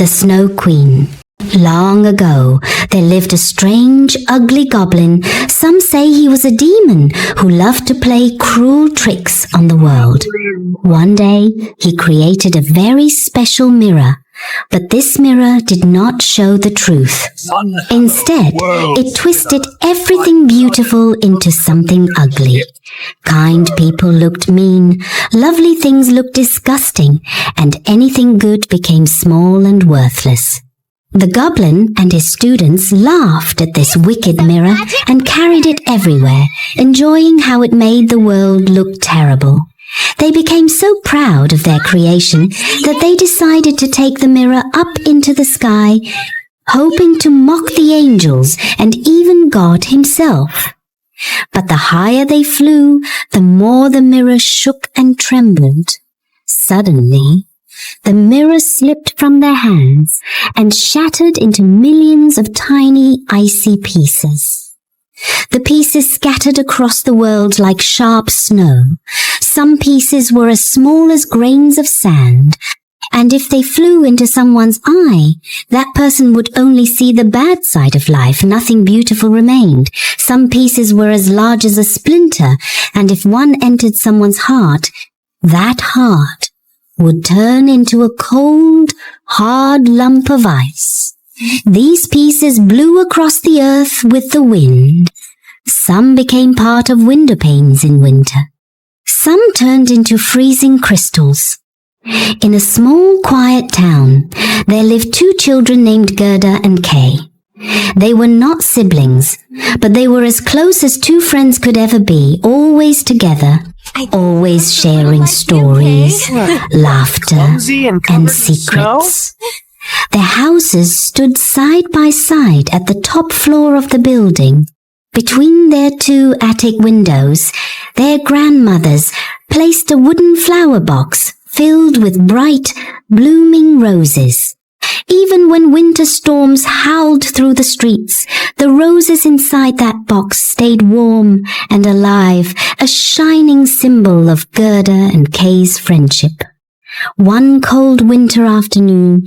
The Snow Queen. Long ago, there lived a strange, ugly goblin. Some say he was a demon who loved to play cruel tricks on the world. One day, he created a very special mirror, but this mirror did not show the truth. Instead, it twisted everything beautiful into something ugly. Kind people looked mean, lovely things looked disgusting, and anything good became small and worthless. The goblin and his students laughed at this wicked mirror and carried it everywhere, enjoying how it made the world look terrible. They became so proud of their creation that they decided to take the mirror up into the sky, hoping to mock the angels and even God himself. But the higher they flew, the more the mirror shook and trembled. Suddenly, the mirror slipped from their hands and shattered into millions of tiny, icy pieces. The pieces scattered across the world like sharp snow. Some pieces were as small as grains of sand, and if they flew into someone's eye, that person would only see the bad side of life. Nothing beautiful remained. Some pieces were as large as a splinter, and if one entered someone's heart, that heart would turn into a cold, hard lump of ice. These pieces blew across the earth with the wind. Some became part of window panes in winter. Some turned into freezing crystals. In a small, quiet town, there lived two children named Gerda and Kay. They were not siblings, but they were as close as two friends could ever be, always together, always sharing stories, laughter, and secrets. Their houses stood side by side at the top floor of the building. Between their two attic windows, their grandmothers placed a wooden flower box filled with bright, blooming roses. Even when winter storms howled through the streets, the roses inside that box stayed warm and alive, a shining symbol of Gerda and Kay's friendship. One cold winter afternoon,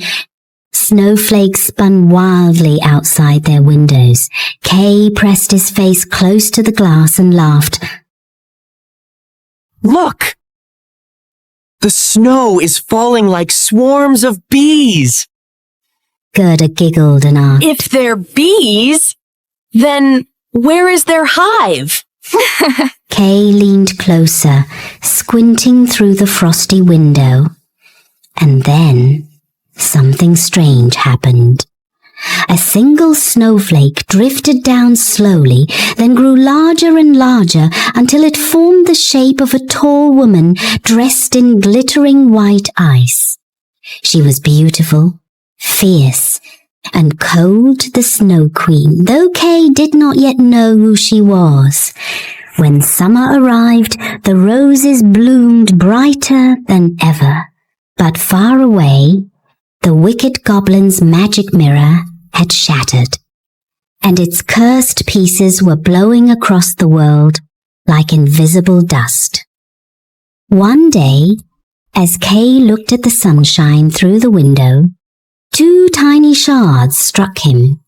snowflakes spun wildly outside their windows. Kay pressed his face close to the glass and laughed. Look! The snow is falling like swarms of bees. Gerda giggled and asked, If they're bees, then where is their hive? Kay leaned closer, squinting through the frosty window. And then something strange happened. A single snowflake drifted down slowly, then grew larger and larger until it formed the shape of a tall woman dressed in glittering white ice. She was beautiful, fierce, and cold, the Snow Queen, though Kay did not yet know who she was. When summer arrived, the roses bloomed brighter than ever. But far away, the wicked goblin's magic mirror had shattered, and its cursed pieces were blowing across the world like invisible dust. One day, as Kay looked at the sunshine through the window, two tiny shards struck him.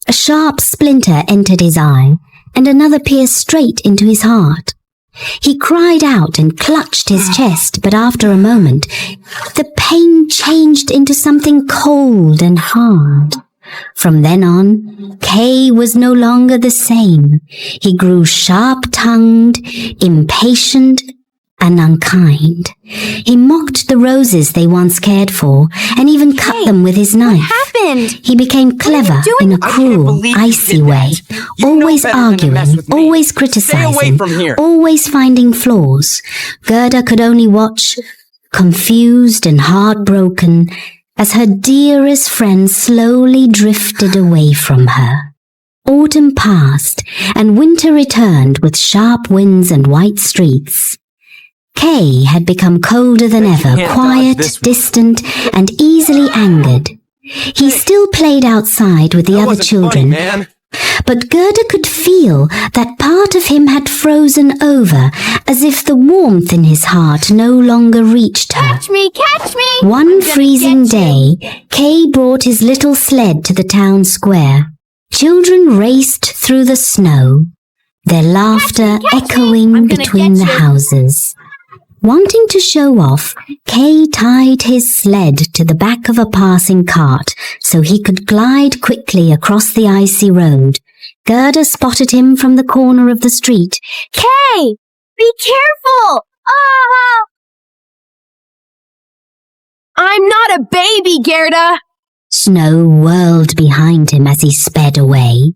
A sharp splinter entered his eye, and another pierced straight into his heart. He cried out and clutched his chest, but after a moment, the pain changed into something cold and hard. From then on, Kay was no longer the same. He grew sharp-tongued, impatient, and unkind. He mocked the roses they once cared for, and even cut them with his knife. What happened? He became clever in a cruel, icy way, always arguing, always criticizing, always finding flaws. Gerda could only watch, confused and heartbroken, as her dearest friend slowly drifted away from her. Autumn passed, and winter returned with sharp winds and white streets. Kay had become colder than ever, quiet, distant, and easily angered. He still played outside with the other children, But Gerda could feel that part of him had frozen over, as if the warmth in his heart no longer reached her. Catch me! Catch me! One freezing day, Kay brought his little sled to the town square. Children raced through the snow, their laughter echoing between the houses. Wanting to show off, Kay tied his sled to the back of a passing cart so he could glide quickly across the icy road. Gerda spotted him from the corner of the street. Kay! Be careful! Ah! I'm not a baby, Gerda! Snow whirled behind him as he sped away.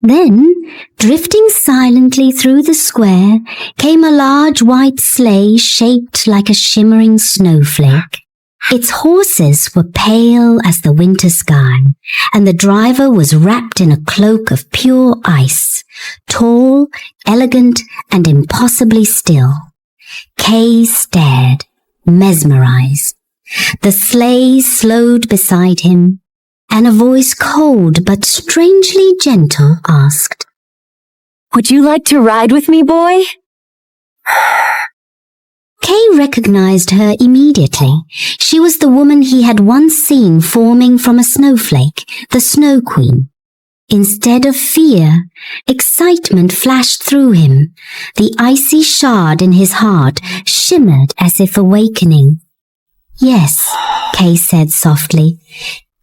Then, drifting silently through the square, came a large white sleigh shaped like a shimmering snowflake. Its horses were pale as the winter sky, and the driver was wrapped in a cloak of pure ice, tall, elegant, and impossibly still. Kay stared, mesmerized. The sleigh slowed beside him, and a voice cold but strangely gentle asked, Would you like to ride with me, boy? Kay recognized her immediately. She was the woman he had once seen forming from a snowflake, the Snow Queen. Instead of fear, excitement flashed through him. The icy shard in his heart shimmered as if awakening. Yes, Kay said softly.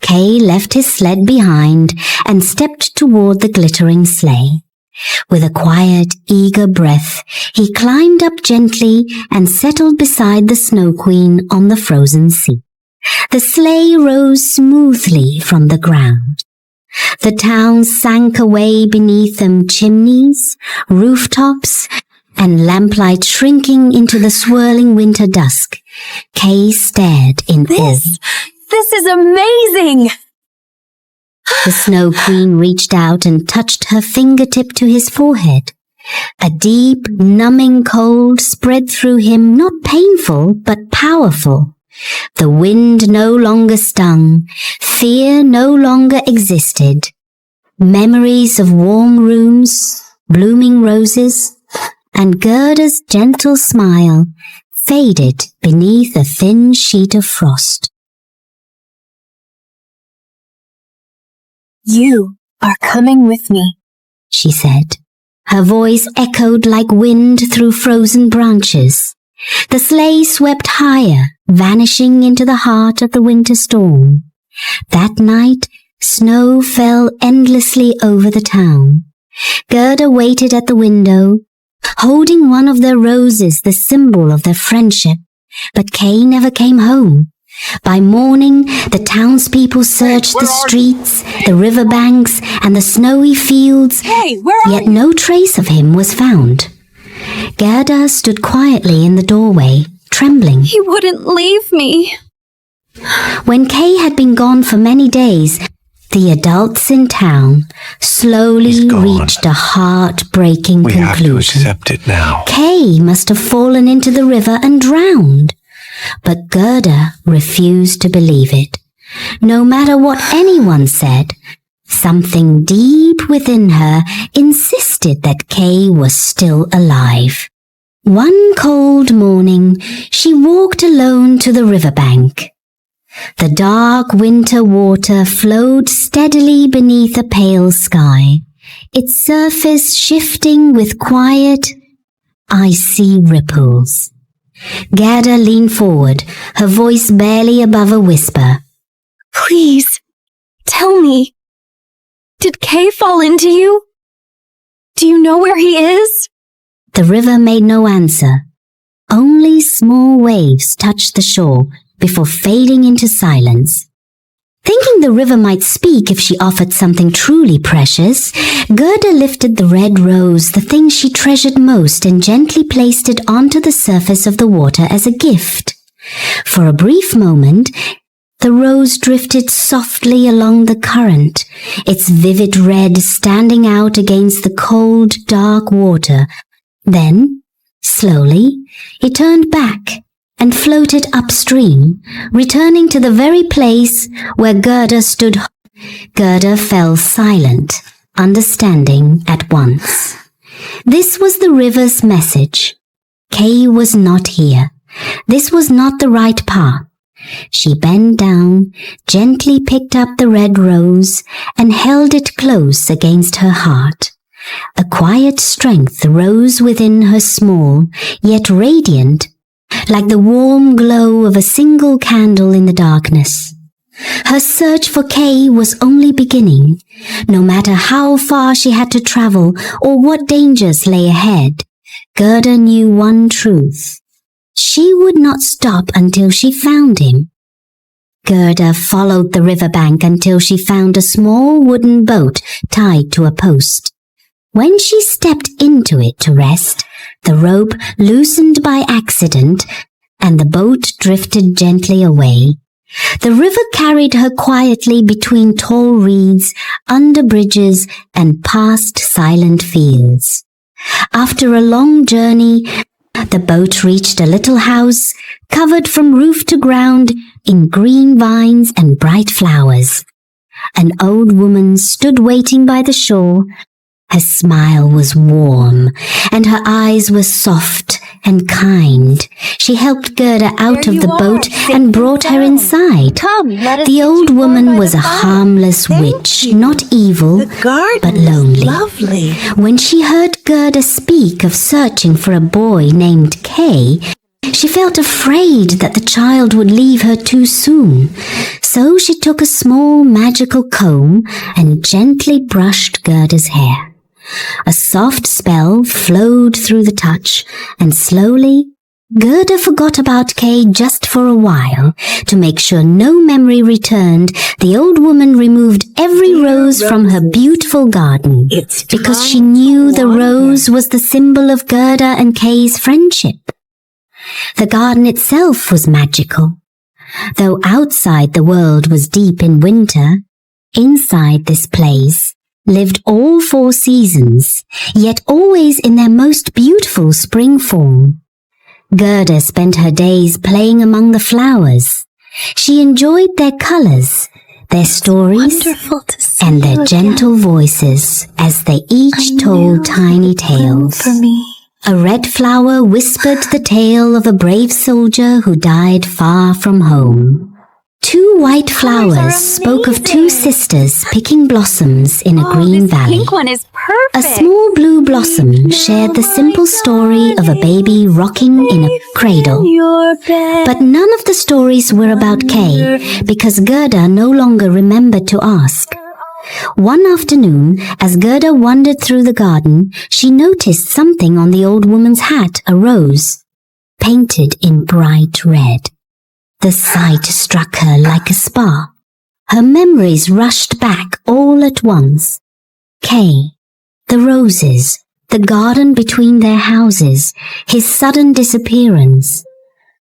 Kay left his sled behind and stepped toward the glittering sleigh. With a quiet, eager breath, he climbed up gently and settled beside the Snow Queen on the frozen seat. The sleigh rose smoothly from the ground. The town sank away beneath them, chimneys, rooftops, and lamplight shrinking into the swirling winter dusk. Kay stared in awe. This is amazing! The Snow Queen reached out and touched her fingertip to his forehead. A deep, numbing cold spread through him, not painful, but powerful. The wind no longer stung, fear no longer existed. Memories of warm rooms, blooming roses, and Gerda's gentle smile faded beneath a thin sheet of frost. You are coming with me, she said. Her voice echoed like wind through frozen branches. The sleigh swept higher, vanishing into the heart of the winter storm. That night, snow fell endlessly over the town. Gerda waited at the window, holding one of their roses, the symbol of their friendship. But Kay never came home. By morning, the townspeople searched the streets, the riverbanks, and the snowy fields, yet no trace of him was found. Gerda stood quietly in the doorway, trembling. He wouldn't leave me. When Kay had been gone for many days, the adults in town slowly reached a heart-breaking conclusion. We have to accept it now. Kay must have fallen into the river and drowned. But Gerda refused to believe it. No matter what anyone said, something deep within her insisted that Kay was still alive. One cold morning, she walked alone to the riverbank. The dark winter water flowed steadily beneath a pale sky, its surface shifting with quiet, icy ripples. Gerda leaned forward, her voice barely above a whisper. Please, tell me, did Kay fall into you? Do you know where he is? The river made no answer. Only small waves touched the shore before fading into silence. Thinking the river might speak if she offered something truly precious, Gerda lifted the red rose, the thing she treasured most, and gently placed it onto the surface of the water as a gift. For a brief moment, the rose drifted softly along the current, its vivid red standing out against the cold, dark water. Then, slowly, it turned back and floated upstream, returning to the very place where Gerda stood. Gerda fell silent, understanding at once. This was the river's message. Kay was not here. This was not the right path. She bent down, gently picked up the red rose, and held it close against her heart. A quiet strength rose within her, small, yet radiant, like the warm glow of a single candle in the darkness. Her search for Kay was only beginning. No matter how far she had to travel or what dangers lay ahead, Gerda knew one truth. She would not stop until she found him. Gerda followed the riverbank until she found a small wooden boat tied to a post. When she stepped into it to rest, the rope loosened by accident and the boat drifted gently away. The river carried her quietly between tall reeds, under bridges, and past silent fields. After a long journey, the boat reached a little house covered from roof to ground in green vines and bright flowers. An old woman stood waiting by the shore. Her smile was warm, and her eyes were soft and kind. She helped Gerda out of the boat and brought her inside. The old woman was a harmless witch, not evil, but lonely. Lovely. When she heard Gerda speak of searching for a boy named Kay, she felt afraid that the child would leave her too soon. So she took a small magical comb and gently brushed Gerda's hair. A soft spell flowed through the touch, and slowly, Gerda forgot about Kay just for a while. To make sure no memory returned, the old woman removed every rose from her beautiful garden, because she knew the rose was the symbol of Gerda and Kay's friendship. The garden itself was magical. Though outside the world was deep in winter, inside this place lived all 4 seasons, yet always in their most beautiful spring form. Gerda spent her days playing among the flowers. She enjoyed their colors, their stories, and their gentle voices as they each told tiny tales. A red flower whispered the tale of a brave soldier who died far from home. 2 white flowers spoke of 2 sisters picking blossoms in a green valley. Pink one is perfect. A small blue blossom shared the simple story of a baby rocking in a cradle. But none of the stories were about Kay, because Gerda no longer remembered to ask. One afternoon, as Gerda wandered through the garden, she noticed something on the old woman's hat, a rose, painted in bright red. The sight struck her like a spark. Her memories rushed back all at once. Kay, the roses, the garden between their houses, his sudden disappearance.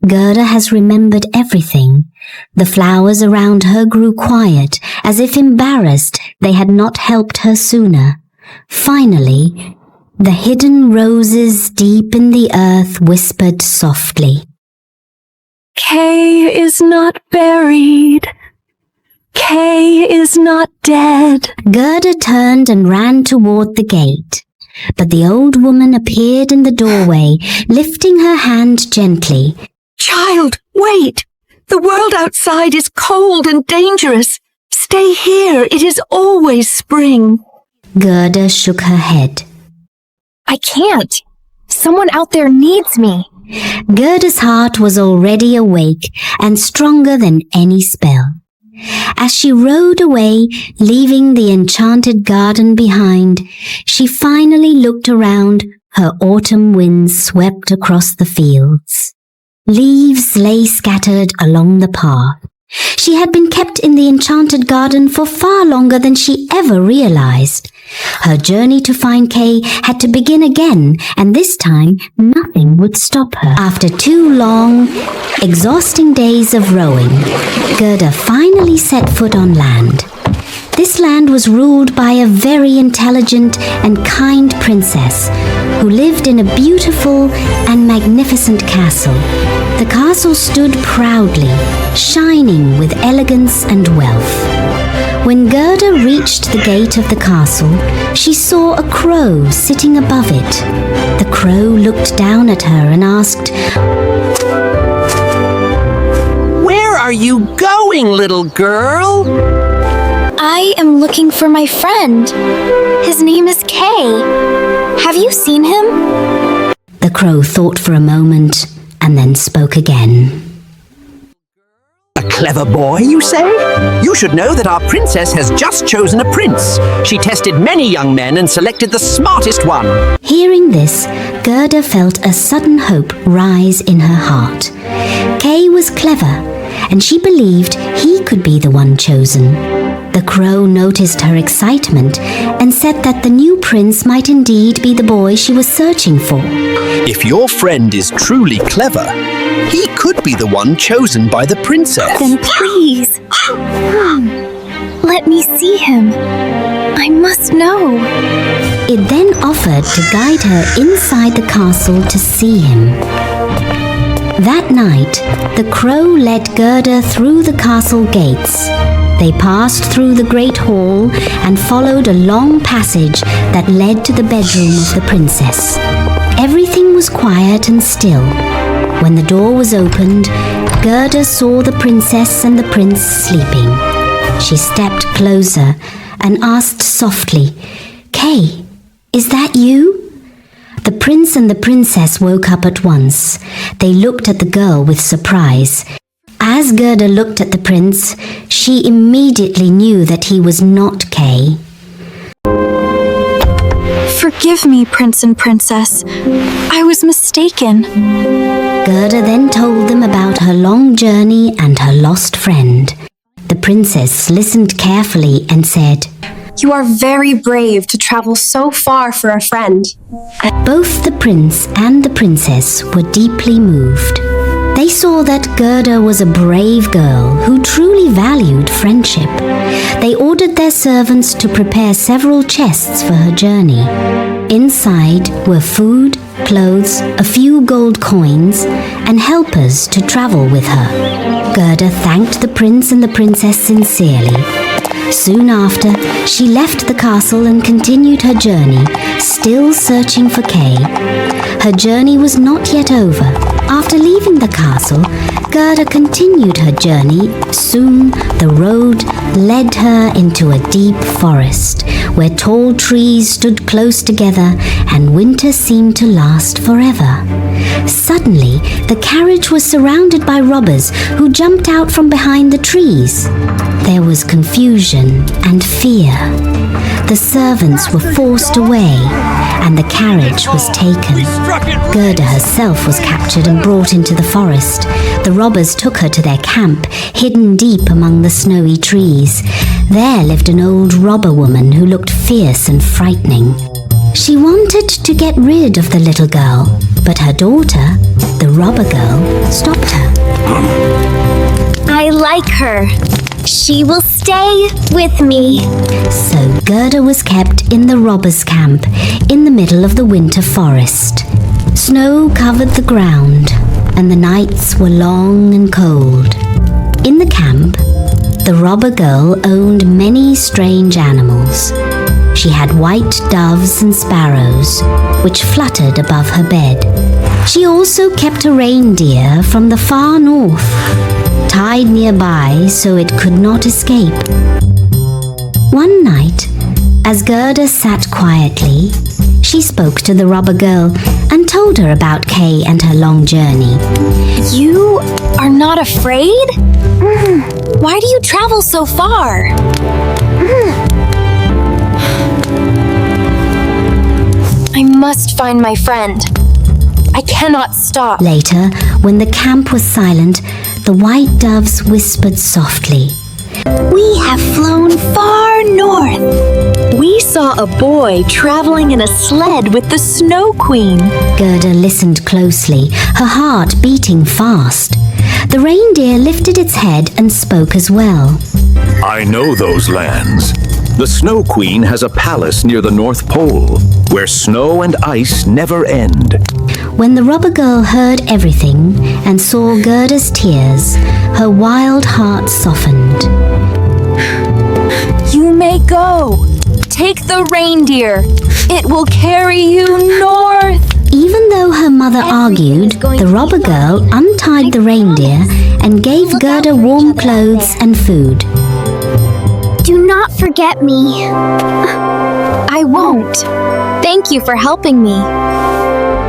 Gerda has remembered everything. The flowers around her grew quiet, as if embarrassed they had not helped her sooner. Finally, the hidden roses deep in the earth whispered softly, Kay is not buried. Kay is not dead. Gerda turned and ran toward the gate. But the old woman appeared in the doorway, lifting her hand gently. Child, wait! The world outside is cold and dangerous. Stay here. It is always spring. Gerda shook her head. I can't. Someone out there needs me. Gerda's heart was already awake and stronger than any spell. As she rode away, leaving the enchanted garden behind, she finally looked around. Her autumn winds swept across the fields. Leaves lay scattered along the path. She had been kept in the enchanted garden for far longer than she ever realized. Her journey to find Kay had to begin again, and this time nothing would stop her. After 2 long, exhausting days of rowing, Gerda finally set foot on land. This land was ruled by a very intelligent and kind princess who lived in a beautiful and magnificent castle. The castle stood proudly, shining with elegance and wealth. When Gerda reached the gate of the castle, she saw a crow sitting above it. The crow looked down at her and asked, Where are you going, little girl? I am looking for my friend. His name is Kay. Have you seen him? The crow thought for a moment and then spoke again. A clever boy, you say? You should know that our princess has just chosen a prince. She tested many young men and selected the smartest one. Hearing this, Gerda felt a sudden hope rise in her heart. Kay was clever, and she believed he could be the one chosen. The crow noticed her excitement and said that the new prince might indeed be the boy she was searching for. If your friend is truly clever, he could be the one chosen by the princess. Then please, let me see him. I must know. It then offered to guide her inside the castle to see him. That night, the crow led Gerda through the castle gates. They passed through the great hall and followed a long passage that led to the bedroom of the princess. Everything was quiet and still. When the door was opened, Gerda saw the princess and the prince sleeping. She stepped closer and asked softly, Kay, is that you? The prince and the princess woke up at once. They looked at the girl with surprise. As Gerda looked at the prince, she immediately knew that he was not Kay. Forgive me, Prince and Princess. I was mistaken. Gerda then told them about her long journey and her lost friend. The princess listened carefully and said, You are very brave to travel so far for a friend. Both the prince and the princess were deeply moved. They saw that Gerda was a brave girl who truly valued friendship. They ordered their servants to prepare several chests for her journey. Inside were food, clothes, a few gold coins, and helpers to travel with her. Gerda thanked the prince and the princess sincerely. Soon after, she left the castle and continued her journey, still searching for Kay. Her journey was not yet over. After leaving the castle, Gerda continued her journey. Soon, the road led her into a deep forest, where tall trees stood close together and winter seemed to last forever. Suddenly, the carriage was surrounded by robbers who jumped out from behind the trees. There was confusion and fear. The servants were forced away, and the carriage was taken. Gerda herself was captured and brought into the forest. The robbers took her to their camp, hidden deep among the snowy trees. There lived an old robber woman who looked fierce and frightening. She wanted to get rid of the little girl, but her daughter, the robber girl, stopped her. I like her. She will stay with me. So Gerda was kept in the robbers' camp in the middle of the winter forest. Snow covered the ground, and the nights were long and cold. In the camp, the robber girl owned many strange animals. She had white doves and sparrows, which fluttered above her bed. She also kept a reindeer from the far north, tied nearby so it could not escape. One night, as Gerda sat quietly, she spoke to the robber girl and told her about Kay and her long journey. You are not afraid? Why do you travel so far? I must find my friend. I cannot stop. Later, when the camp was silent, the white doves whispered softly. We have flown far north. We saw a boy traveling in a sled with the Snow Queen. Gerda listened closely, her heart beating fast. The reindeer lifted its head and spoke as well. I know those lands. The Snow Queen has a palace near the North Pole, where snow and ice never end. When the robber girl heard everything and saw Gerda's tears, her wild heart softened. You may go. Take the reindeer. It will carry you north. Even though her mother argued, the robber girl untied the reindeer and gave Gerda warm clothes and food. Do not forget me. I won't. Thank you for helping me.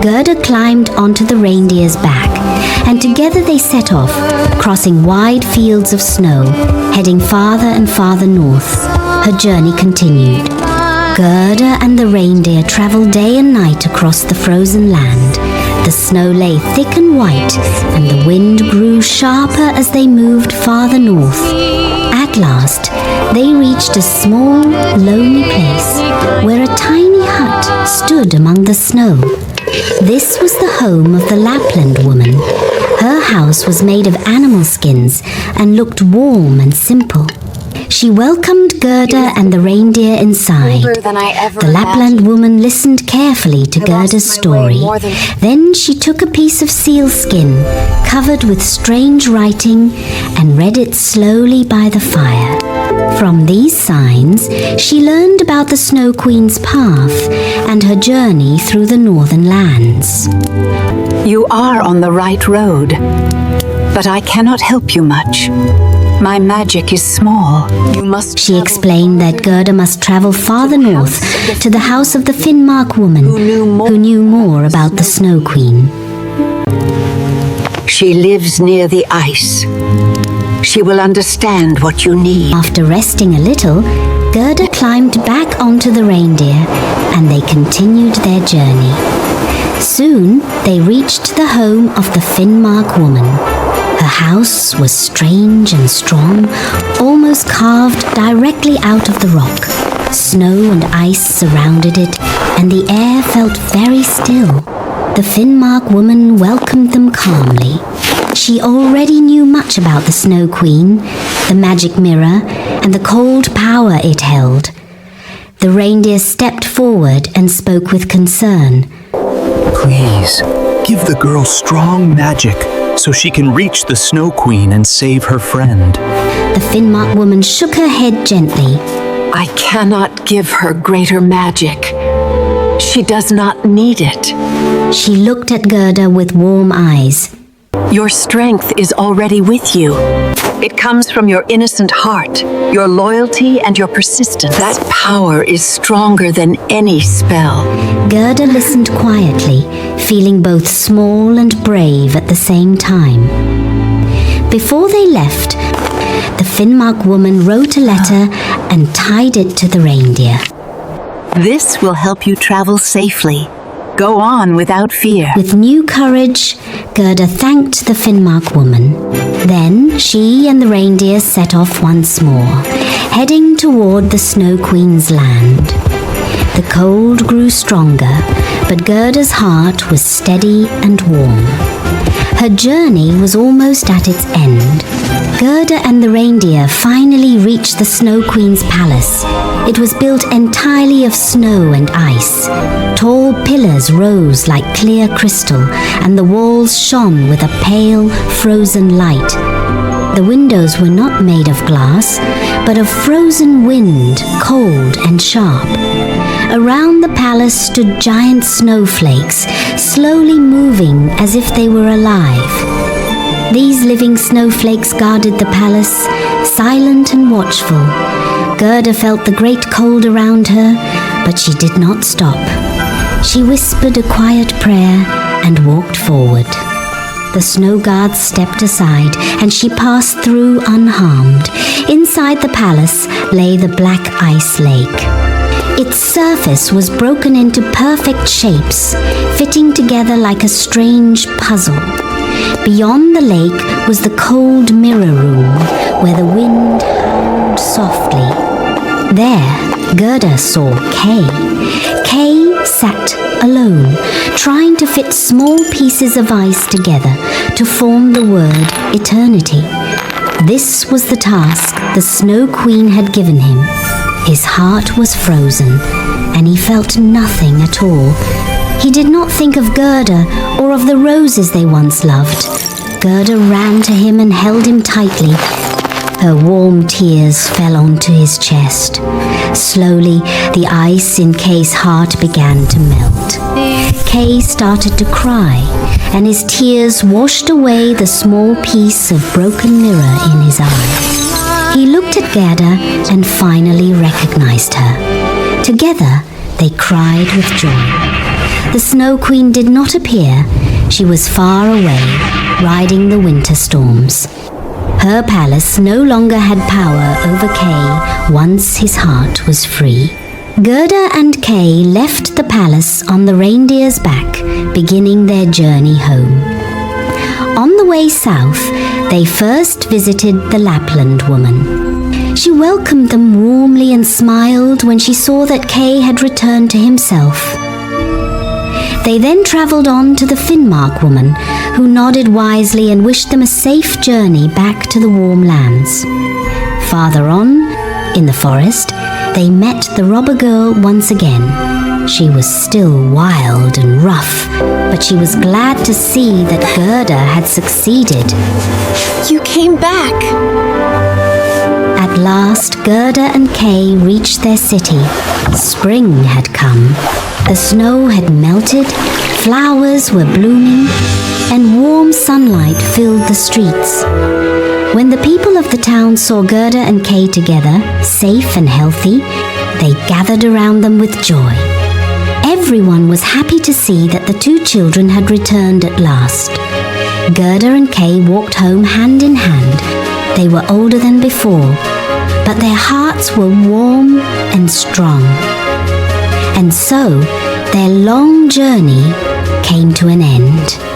Gerda climbed onto the reindeer's back, and together they set off, crossing wide fields of snow, heading farther and farther north. Her journey continued. Gerda and the reindeer traveled day and night across the frozen land. The snow lay thick and white, and the wind grew sharper as they moved farther north. At last, they reached a small, lonely place where a tiny hut stood among the snow. This was the home of the Lapland woman. Her house was made of animal skins and looked warm and simple. She welcomed Gerda and the reindeer inside. The Lapland woman listened carefully to Gerda's story. Then she took a piece of seal skin covered with strange writing and read it slowly by the fire. From these signs, she learned about the Snow Queen's path and her journey through the northern lands. You are on the right road, but I cannot help you much. My magic is small. She explained that Gerda must travel farther north to the house of the Finnmark woman who knew more about the Snow Queen. She lives near the ice. She will understand what you need. After resting a little, Gerda climbed back onto the reindeer and they continued their journey. Soon they reached the home of the Finnmark woman. Her house was strange and strong, almost carved directly out of the rock. Snow and ice surrounded it, and the air felt very still. The Finnmark woman welcomed them calmly. She already knew much about the Snow Queen, the magic mirror, and the cold power it held. The reindeer stepped forward and spoke with concern. Please, give the girl strong magic so she can reach the Snow Queen and save her friend. The Finnmark woman shook her head gently. I cannot give her greater magic. She does not need it. She looked at Gerda with warm eyes. Your strength is already with you. It comes from your innocent heart, your loyalty, and your persistence. That power is stronger than any spell. Gerda listened quietly, feeling both small and brave at the same time. Before they left, the Finnmark woman wrote a letter and tied it to the reindeer. This will help you travel safely. Go on without fear. With new courage, Gerda thanked the Finnmark woman. Then she and the reindeer set off once more, heading toward the Snow Queen's land. The cold grew stronger, but Gerda's heart was steady and warm. Her journey was almost at its end. Gerda and the reindeer finally reached the Snow Queen's palace. It was built entirely of snow and ice. Tall pillars rose like clear crystal, and the walls shone with a pale, frozen light. The windows were not made of glass, but of frozen wind, cold and sharp. Around the palace stood giant snowflakes, slowly moving as if they were alive. These living snowflakes guarded the palace, silent and watchful. Gerda felt the great cold around her, but she did not stop. She whispered a quiet prayer and walked forward. The snow guards stepped aside, and she passed through unharmed. Inside the palace lay the black ice lake. Its surface was broken into perfect shapes, fitting together like a strange puzzle. Beyond the lake was the cold mirror room, where the wind howled softly. There, Gerda saw Kay. Kay sat alone, trying to fit small pieces of ice together to form the word eternity. This was the task the Snow Queen had given him. His heart was frozen, and he felt nothing at all. He did not think of Gerda or of the roses they once loved. Gerda ran to him and held him tightly. Her warm tears fell onto his chest. Slowly, the ice in Kay's heart began to melt. Kay started to cry, and his tears washed away the small piece of broken mirror in his eye. He looked at Gerda and finally recognized her. Together, they cried with joy. The Snow Queen did not appear. She was far away, riding the winter storms. Her palace no longer had power over Kay once his heart was free. Gerda and Kay left the palace on the reindeer's back, beginning their journey home. On the way south, they first visited the Lapland woman. She welcomed them warmly and smiled when she saw that Kay had returned to himself. They then travelled on to the Finnmark woman, who nodded wisely and wished them a safe journey back to the warm lands. Farther on, in the forest, they met the robber girl once again. She was still wild and rough, but she was glad to see that Gerda had succeeded. You came back! At last, Gerda and Kay reached their city. Spring had come. The snow had melted, flowers were blooming, and warm sunlight filled the streets. When the people of the town saw Gerda and Kay together, safe and healthy, they gathered around them with joy. Everyone was happy to see that the two children had returned at last. Gerda and Kay walked home hand in hand. They were older than before, but their hearts were warm and strong. And so, their long journey came to an end.